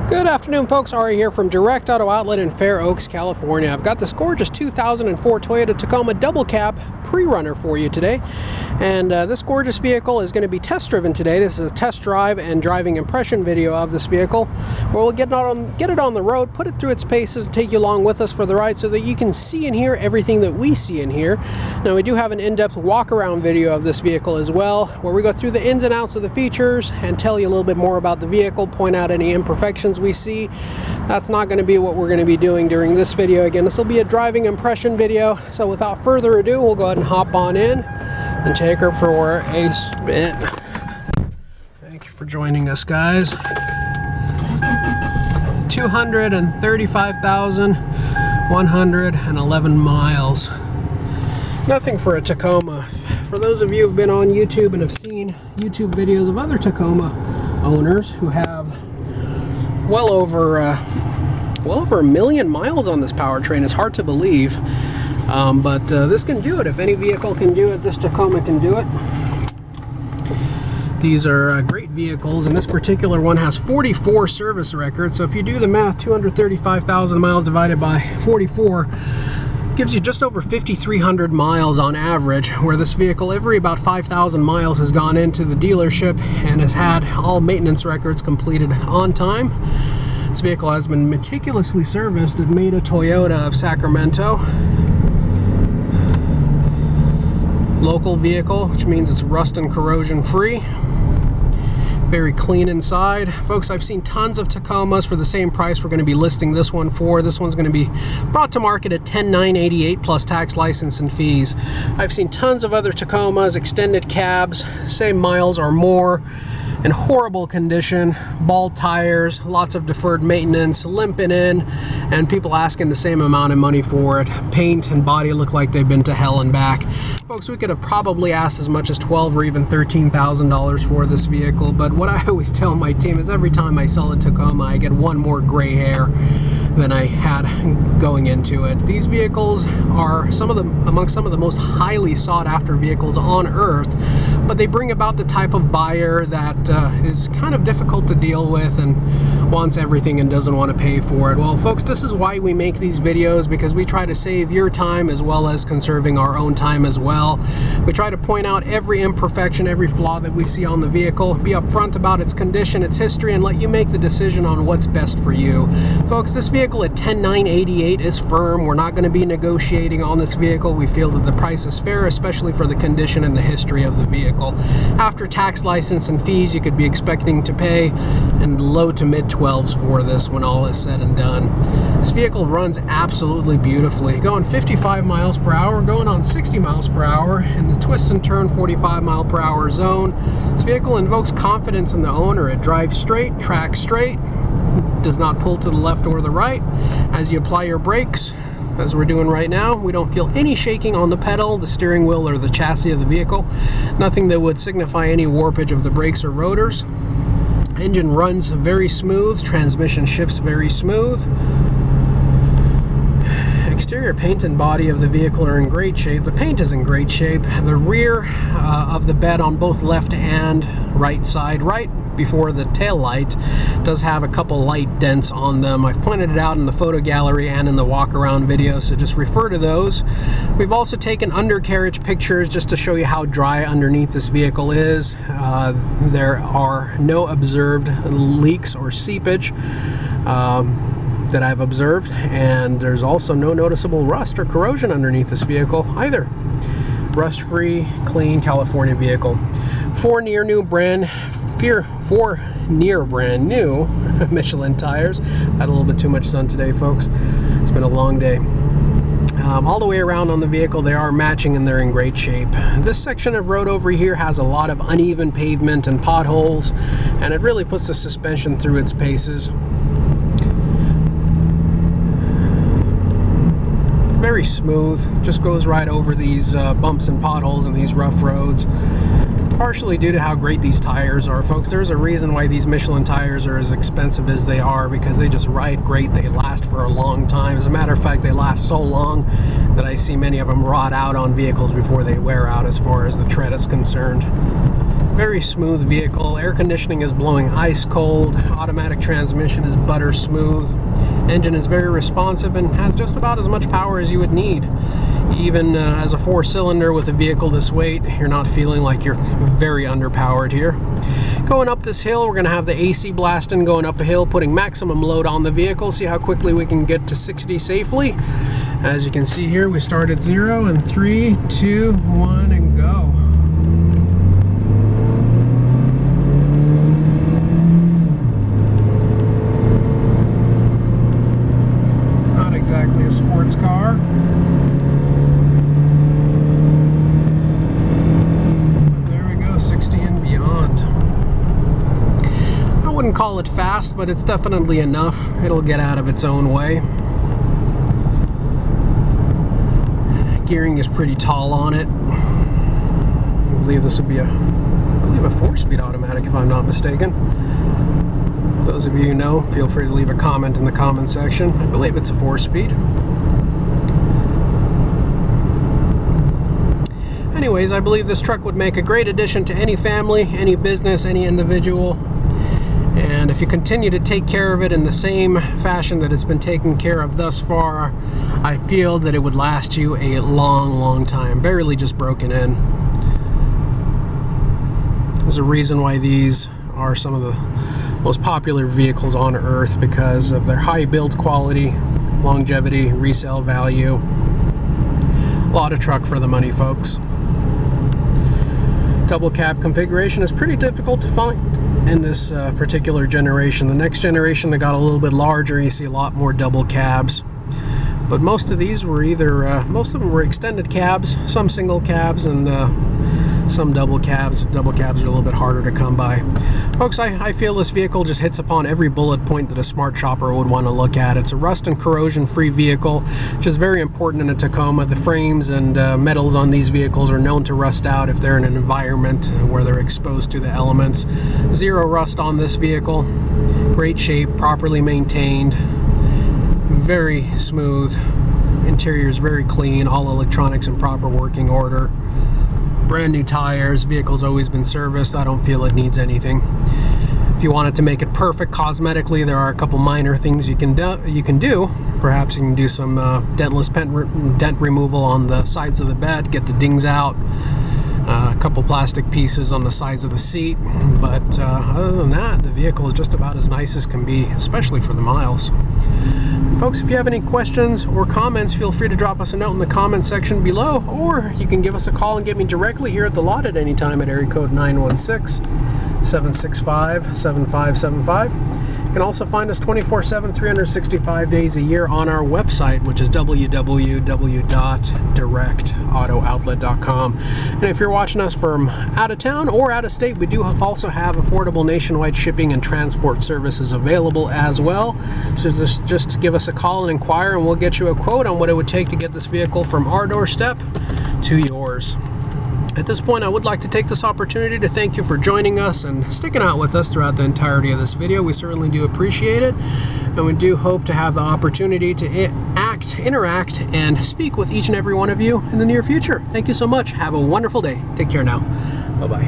Good afternoon, folks. Ari here from Direct Auto Outlet in Fair Oaks, California. I've got this gorgeous 2004 Toyota Tacoma double cab PreRunner for you today, and this gorgeous vehicle is going to be test driven today. This is a test drive and driving impression video of this vehicle, where we'll get it on the road, put it through its paces, and take you along with us for the ride so that you can see and hear everything that we see and hear. Now, we do have an in-depth walk-around video of this vehicle as well, where we go through the ins and outs of the features and tell you a little bit more about the vehicle, point out any imperfections we see. That's not going to be what we're going to be doing during this video. Again, this will be a driving impression video, so without further ado, we'll go ahead and hop on in and take her for a spin. Thank you for joining us, guys. 235,111 miles. Nothing for a Tacoma. For those of you who've been on YouTube and have seen YouTube videos of other Tacoma owners who have well over a million miles on this powertrain, it's hard to believe. But this can do it. If any vehicle can do it, this Tacoma can do it. These are great vehicles, and this particular one has 44 service records. So if you do the math, 235,000 miles divided by 44 gives you just over 5,300 miles on average, where this vehicle every about 5,000 miles has gone into the dealership and has had all maintenance records completed on time. This vehicle has been meticulously serviced at Made Toyota of Sacramento. Local vehicle, which means it's rust and corrosion free. Very clean inside. Folks, I've seen tons of Tacomas for the same price we're going to be listing this one for. This one's going to be brought to market at $10,988 plus tax, license, and fees. I've seen tons of other Tacomas, extended cabs, same miles or more, in horrible condition, bald tires, lots of deferred maintenance, limping in, and people asking the same amount of money for it. Paint and body look like they've been to hell and back. Folks, we could have probably asked as much as $12,000 or even $13,000 for this vehicle, but what I always tell my team is every time I sell a Tacoma, I get one more gray hair than I had going into it. These vehicles are among some of the most highly sought after vehicles on earth, but they bring about the type of buyer that is kind of difficult to deal with and wants everything and doesn't want to pay for it. Well, folks, this is why we make these videos, because we try to save your time as well as conserving our own time as well. We try to point out every imperfection, every flaw that we see on the vehicle, be upfront about its condition, its history, and let you make the decision on what's best for you. Folks, this vehicle at $10,988 is firm. We're not going to be negotiating on this vehicle. We feel that the price is fair, especially for the condition and the history of the vehicle. After tax, license, and fees, you could be expecting to pay in low to mid 12s for this when all is said and done. This vehicle runs absolutely beautifully, going 55 miles per hour, going on 60 miles per hour in the twist and turn 45 mile per hour zone. This vehicle invokes confidence in the owner. It drives straight, tracks straight, does not pull to the left or the right. As you apply your brakes, as we're doing right now, we don't feel any shaking on the pedal, the steering wheel, or the chassis of the vehicle. Nothing that would signify any warpage of the brakes or rotors. Engine runs very smooth, transmission shifts very smooth. Exterior paint and body of the vehicle are in great shape. The paint is in great shape. The rear of the bed on both left and right side, right before the tail light, does have a couple light dents on them. I've pointed it out in the photo gallery and in the walk around video, so just refer to those. We've also taken undercarriage pictures just to show you how dry underneath this vehicle is. There are no observed leaks or seepage that I've observed, and there's also no noticeable rust or corrosion underneath this vehicle either. Rust-free, clean California vehicle. Four near brand new Michelin tires. Had a little bit too much sun today, folks. It's been a long day. All the way around on the vehicle, they are matching and they're in great shape. This section of road over here has a lot of uneven pavement and potholes, and it really puts the suspension through its paces. Very smooth, just goes right over these bumps and potholes and these rough roads. Partially due to how great these tires are, folks. There's a reason why these Michelin tires are as expensive as they are, because they just ride great. They last for a long time. As a matter of fact, they last so long that I see many of them rot out on vehicles before they wear out as far as the tread is concerned. Very smooth vehicle. Air conditioning is blowing ice cold. Automatic transmission is butter smooth. Engine is very responsive and has just about as much power as you would need. Even as a 4-cylinder with a vehicle this weight, you're not feeling like you're very underpowered here. Going up this hill, we're going to have the AC blasting going up a hill, putting maximum load on the vehicle. See how quickly we can get to 60 safely. As you can see here, we start at 0 and 3, 2, 1, and go. Not exactly a sports car. But there we go, 60 and beyond. I wouldn't call it fast, but it's definitely enough. It'll get out of its own way. Gearing is pretty tall on it. I believe this would be a 4-speed automatic if I'm not mistaken. Those of you who know, feel free to leave a comment in the comment section. I believe it's a 4-speed. Anyways, I believe this truck would make a great addition to any family, any business, any individual. And if you continue to take care of it in the same fashion that it's been taken care of thus far, I feel that it would last you a long, long time. Barely just broken in. There's a reason why these are some of the most popular vehicles on Earth, because of their high build quality, longevity, resale value. A lot of truck for the money, folks. Double cab configuration is pretty difficult to find in this particular generation. The next generation that got a little bit larger, you see a lot more double cabs. But most of these were either, most of them were extended cabs, some single cabs, and some double cabs. Double cabs are a little bit harder to come by. Folks, I feel this vehicle just hits upon every bullet point that a smart shopper would want to look at. It's a rust and corrosion free vehicle, which is very important in a Tacoma. The frames and metals on these vehicles are known to rust out if they're in an environment where they're exposed to the elements. Zero rust on this vehicle. Great shape, properly maintained, very smooth. Interior is very clean, all electronics in proper working order. Brand new tires, vehicle's always been serviced. I don't feel it needs anything. If you wanted to make it perfect cosmetically, there are a couple minor things you can do. Perhaps you can do some dentless dent removal on the sides of the bed, get the dings out, a couple plastic pieces on the sides of the seat. But other than that, the vehicle is just about as nice as can be, especially for the miles. Folks, if you have any questions or comments, feel free to drop us a note in the comment section below, or you can give us a call and get me directly here at the lot at any time at area code 916-765-7575. You can also find us 24/7, 365 days a year on our website, which is www.directauto.outlet.com. And if you're watching us from out of town or out of state, we do also have affordable nationwide shipping and transport services available as well. So just give us a call and inquire, and we'll get you a quote on what it would take to get this vehicle from our doorstep to yours. At this point, I would like to take this opportunity to thank you for joining us and sticking out with us throughout the entirety of this video. We certainly do appreciate it, and we do hope to have the opportunity to interact, and speak with each and every one of you in the near future. Thank you so much. Have a wonderful day. Take care now. Bye-bye.